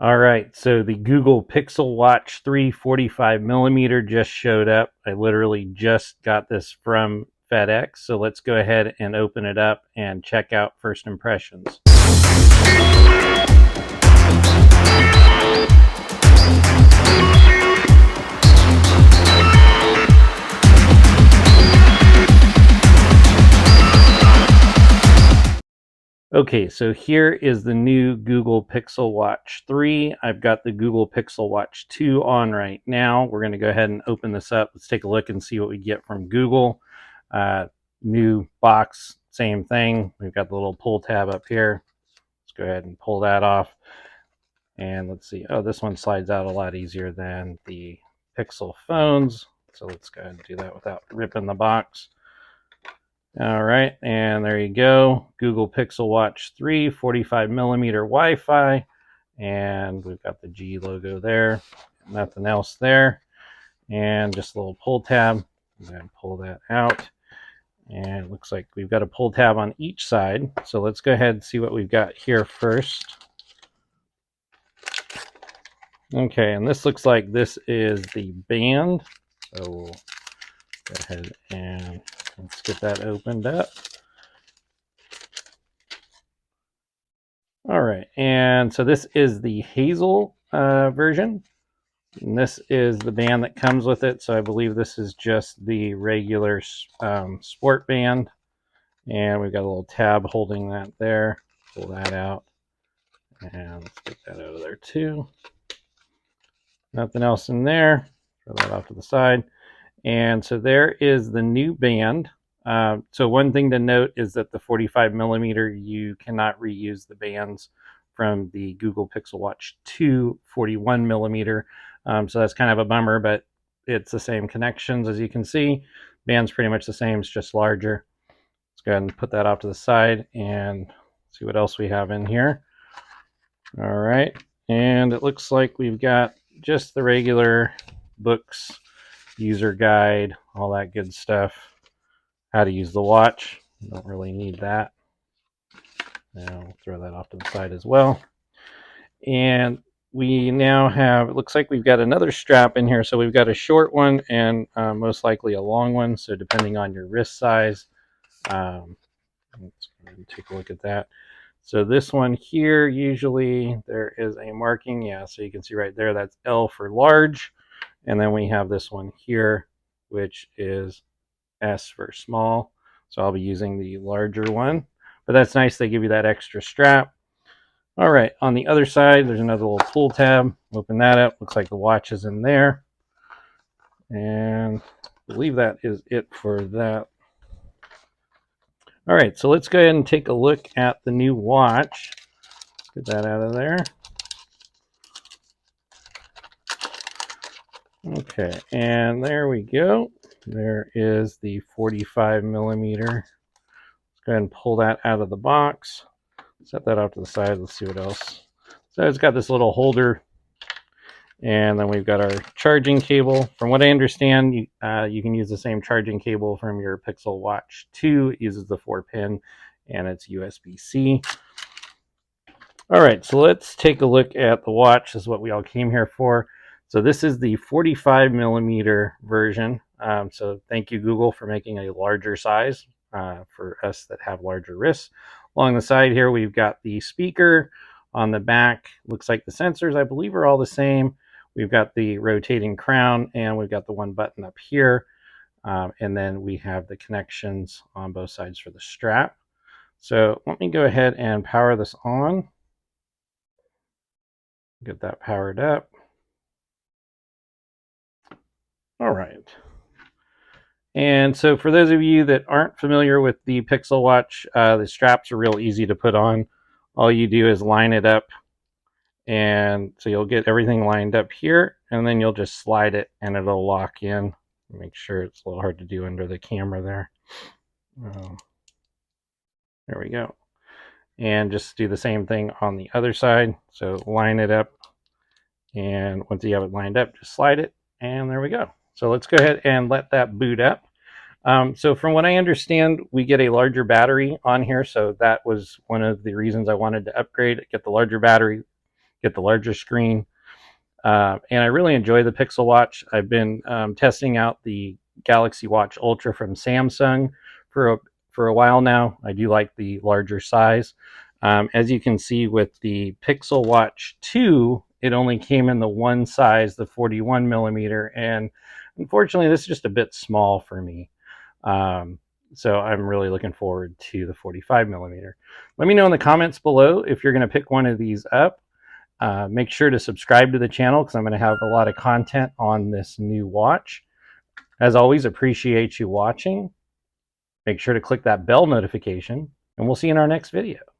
All right, so the Google Pixel Watch 3 45mm just showed up. I literally just got this from FedEx, so let's go ahead and open it up and check out first impressions. Okay, so here is the new Google Pixel Watch 3. I've got the Google Pixel Watch 2 on right now. We're going to go ahead and open this up. Let's take a look and see what we get from Google. New box, same thing. We've got the little pull tab up here. Let's go ahead and pull that off. And let's see. Oh, this one slides out a lot easier than the Pixel phones. So let's go ahead and do that without ripping the box. All right, and there you go. Google Pixel Watch 3, 45mm Wi-Fi, and we've got the G logo there. Nothing else there, and just a little pull tab. I'm going to pull that out, and it looks like we've got a pull tab on each side. So let's go ahead and see what we've got here first. Okay, and this looks like this is the band. So we'll go ahead and let's get that opened up. All right, and so this is the Hazel version. And this is the band that comes with it. So I believe this is just the regular sport band. And we've got a little tab holding that there. Pull that out. And let's get that out of there too. Nothing else in there. Throw that off to the side. And so there is the new band. So one thing to note is that the 45mm, you cannot reuse the bands from the Google Pixel Watch 2 41mm. So that's kind of a bummer, but it's the same connections as you can see. Band's pretty much the same, it's just larger. Let's go ahead and put that off to the side and see what else we have in here. All right, and it looks like we've got just the regular books, user guide, all that good stuff. How to use the watch. Don't really need that. Now we'll throw that off to the side as well. And we now have, it looks like we've got another strap in here. So we've got a short one and most likely a long one. So depending on your wrist size, let's go ahead and take a look at that. So this one here, usually there is a marking. Yeah, so you can see right there, that's L for large. And then we have this one here, which is S for small. So I'll be using the larger one, but that's nice. They give you that extra strap. All right, on the other side, there's another little pull tab. Open that up. Looks like the watch is in there. And I believe that is it for that. All right, so let's go ahead and take a look at the new watch. Let's get that out of there. Okay, and there we go. There is the 45mm. Let's go ahead and pull that out of the box. Set that off to the side. Let's see what else. So it's got this little holder, and then we've got our charging cable. From what I understand, you can use the same charging cable from your Pixel Watch 2. It uses the 4-pin, and it's USB-C. All right, so let's take a look at the watch. This is what we all came here for. So this is the 45mm version. So thank you, Google, for making a larger size for us that have larger wrists. Along the side here, we've got the speaker. On the back, looks like the sensors, I believe, are all the same. We've got the rotating crown, and we've got the one button up here. And then we have the connections on both sides for the strap. So let me go ahead and power this on. Get that powered up. All right. And so for those of you that aren't familiar with the Pixel Watch, the straps are real easy to put on. All you do is line it up, and so you'll get everything lined up here, and then you'll just slide it and it'll lock in. Make sure, it's a little hard to do under the camera there. There we go. And just do the same thing on the other side. So line it up, and once you have it lined up, just slide it, and there we go. So let's go ahead and let that boot up. So from what I understand, we get a larger battery on here. So that was one of the reasons I wanted to upgrade, get the larger battery, get the larger screen. And I really enjoy the Pixel Watch. I've been testing out the Galaxy Watch Ultra from Samsung for a while now. I do like the larger size. As you can see with the Pixel Watch 2, it only came in the one size, the 41 millimeter, and unfortunately this is just a bit small for me. So I'm really looking forward to the 45 millimeter. Let me know in the comments below if you're going to pick one of these up. Make sure to subscribe to the channel because I'm going to have a lot of content on this new watch. As always, appreciate you watching. Make sure to click that bell notification, and we'll see you in our next video.